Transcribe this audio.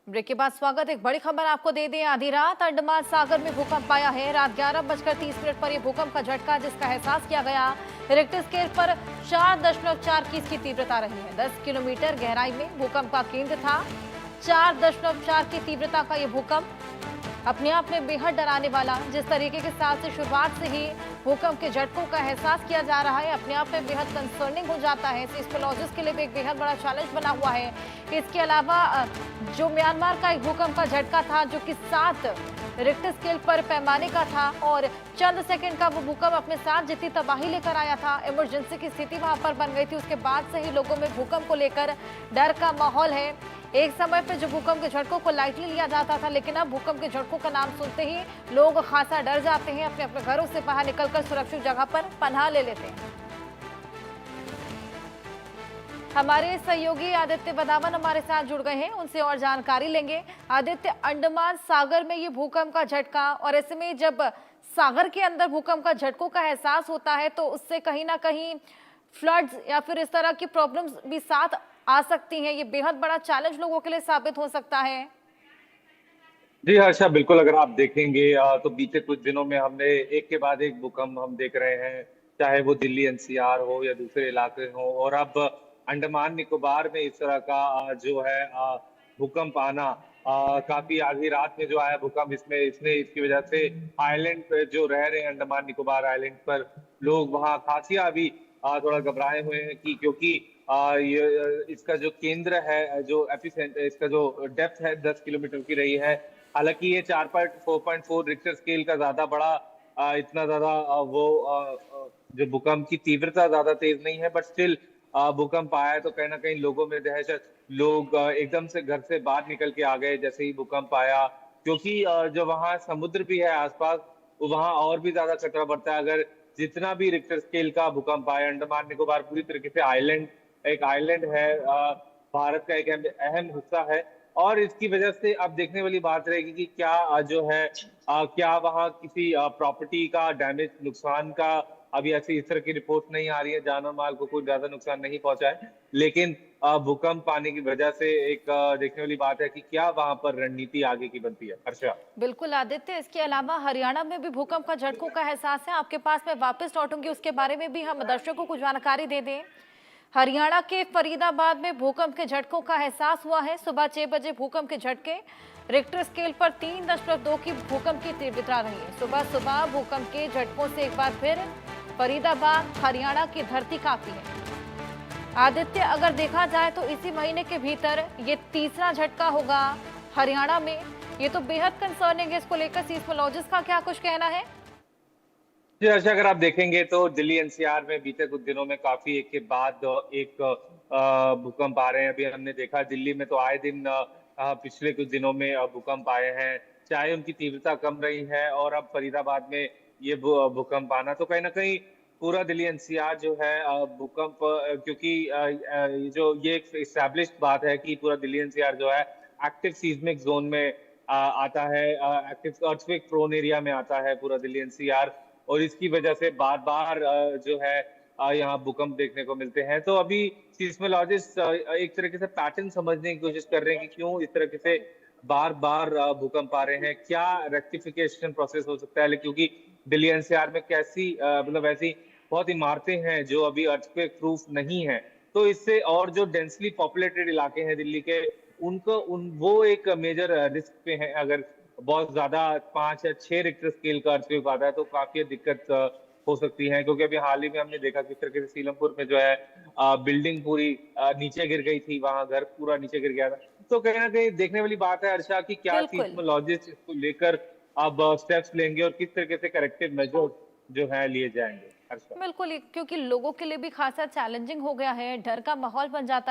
Break के बाद स्वागत। एक बड़ी खबर आपको दे दें, आधी रात अंडमान सागर में भूकंप आया है। रात 11:30 पर यह भूकंप का झटका जिसका एहसास किया गया। रिक्टर स्केल पर 4.4 की इसकी तीव्रता रही है। 10 किलोमीटर गहराई में भूकंप का केंद्र था। 4.4 की तीव्रता का यह भूकंप अपने आप में बेहद डराने वाला, जिस तरीके के साथ से शुरुआत से ही भूकंप के झटकों का एहसास किया जा रहा है, अपने आप में बेहद कंसर्निंग हो जाता है। सीस्मोलॉजिस्ट के लिए भी एक बेहद बड़ा चैलेंज बना हुआ है। इसके अलावा जो म्यांमार का एक भूकंप का झटका था जो कि 7 रिक्टर स्केल पर पैमाने का था और चंद सेकंड का वो भूकंप अपने साथ जितनी तबाही लेकर आया था, इमरजेंसी की स्थिति वहां पर बन गई थी। उसके बाद से ही लोगों में भूकंप को लेकर डर का माहौल है। एक समय पे जो भूकंप के झटकों को लाइटली लिया जाता था, लेकिन अब भूकंप के झटकों का नाम सुनते ही लोग खासा डर जाते हैं, अपने अपने घरों से बाहर निकलकर सुरक्षित जगह पर पनाह ले लेते हैं। हमारे सहयोगी आदित्य बदावन हमारे साथ जुड़ गए हैं, उनसे और जानकारी लेंगे। आदित्य, अंडमान सागर में ये भूकंप का झटका, और ऐसे में जब सागर के अंदर भूकंप का झटकों का एहसास होता है तो उससे कहीं ना कहीं फ्लड्स या फिर इस तरह की प्रॉब्लम्स भी साथ आ सकती हैं। ये बेहद बड़ा चैलेंज लोगों के लिए साबित हो सकता है। जी हर्षा, बिल्कुल। अगर आप देखेंगे तो बीते कुछ दिनों में हमने एक के बाद एक भूकंप हम देख रहे हैं, चाहे वो दिल्ली एनसीआर हो या दूसरे इलाके हो। और अब अंडमान निकोबार में इस तरह का जो है भूकंप आना, काफी आधी रात में जो आया भूकंप, इसमें इसने इसकी वजह से आइलैंड पे जो रह रहे हैं, अंडमान निकोबार आइलैंड पर लोग वहाँ खासी अभी थोड़ा घबराए हुए हैं कि क्योंकि ये इसका जो केंद्र है, जो एपिसेंटर, इसका जो डेप्थ है 10 किलोमीटर की रही है। हालांकि ये 4.4 रिक्टर स्केल का ज्यादा बड़ा इतना ज्यादा जो भूकंप की तीव्रता ज्यादा तेज नहीं है, बट स्टिल भूकंप आया है तो कहीं ना कहीं लोगों में दहशत। लोग एकदम से घर से बाहर निकल के आ गए जैसे ही भूकंप आया, क्योंकि जो वहाँ समुद्र भी है आसपास, वो वहाँ और भी ज्यादा खतरा बढ़ता है। अगर जितना भी रिक्टर स्केल का भूकंप आया, अंडमान निकोबार पूरी तरीके से एक आइलैंड है, भारत का एक अहम हिस्सा है। और इसकी वजह से अब देखने वाली बात रहेगी कि क्या जो है क्या वहाँ किसी प्रॉपर्टी का डैमेज, नुकसान का अभी ऐसी इस तरह की रिपोर्ट नहीं आ रही है। जानवर माल को कोई ज्यादा नुकसान नहीं पहुंचा है, लेकिन भूकंप आने की वजह से एक देखने वाली बात है कि क्या वहां पर रणनीति आगे की बनती है। हर्षा। बिल्कुल आदित्य, इसके अलावा हरियाणा में भी भूकंप का झटकों का एहसास है। आपके पास मैं वापस लौटूंगी, उसके बारे में भी हम दर्शकों को जानकारी दे दें। हरियाणा के फरीदाबाद में भूकंप के झटकों का एहसास हुआ है। सुबह 6 बजे भूकंप के झटके, रिक्टर स्केल पर 3.2 की भूकंप की तीव्रता रही है। सुबह सुबह भूकंप के झटकों से एक बार फिर फरीदाबाद हरियाणा की धरती कांपी है। आदित्य, अगर देखा जाए तो इसी महीने के भीतर ये तीसरा झटका होगा हरियाणा में। ये तो बेहद कंसर्निंग है। इसको लेकर सीस्मोलॉजिस्ट का क्या कुछ कहना है? जी हर्षा, अगर आप देखेंगे तो दिल्ली एनसीआर में बीते कुछ दिनों में काफी एक के बाद एक भूकंप आ रहे हैं। अभी हमने देखा दिल्ली में तो आए दिन पिछले कुछ दिनों में भूकंप आए हैं, चाहे उनकी तीव्रता कम रही है। और अब फरीदाबाद में ये भूकंप आना तो कहीं ना कहीं पूरा दिल्ली एनसीआर जो है भूकंप, क्योंकि ये एक इस्टेब्लिश्ड बात है कि पूरा दिल्ली एनसीआर जो है एक्टिव सीस्मिक जोन में आता है, एक्टिव अर्थक्वेक प्रोन एरिया में आता है पूरा दिल्ली एनसीआर। और इसकी वजह से बार बार जो है यहाँ भूकंप देखने को मिलते हैं। तो अभी सीस्मोलॉजिस्ट एक तरीके से पैटर्न समझने की कोशिश कर रहे हैं कि क्यों इस तरीके से बार बार भूकंप आ रहे हैं, क्या रेक्टिफिकेशन प्रोसेस हो सकता है। क्योंकि दिल्ली एनसीआर में कैसी मतलब ऐसी बहुत इमारतें हैं जो अभी अर्थक्वेक प्रूफ नहीं है। तो इससे और जो डेंसली पॉपुलेटेड इलाके हैं दिल्ली के, वो एक मेजर रिस्क पे है। अगर बहुत ज्यादा 5 या 6 रिक्टर स्केल का अर्थक्वेक आता है तो काफी दिक्कत हो सकती है। क्योंकि अभी हाल ही में हमने देखा किस तरीके से सीलमपुर में जो है बिल्डिंग पूरी नीचे गिर गई थी, वहां घर पूरा नीचे गिर गया था। तो कहीं ना कहीं देखने वाली बात है हर्षा कि क्या बिल्कुल सीस्मोलॉजिस्ट इसको लेकर अब स्टेप्स लेंगे और किस तरीके से करेक्टिव मेजर जो है लिए जाएंगे। हर्षा। बिल्कुल, क्योंकि लोगों के लिए भी खासा चैलेंजिंग हो गया है, डर का माहौल बन जाता है।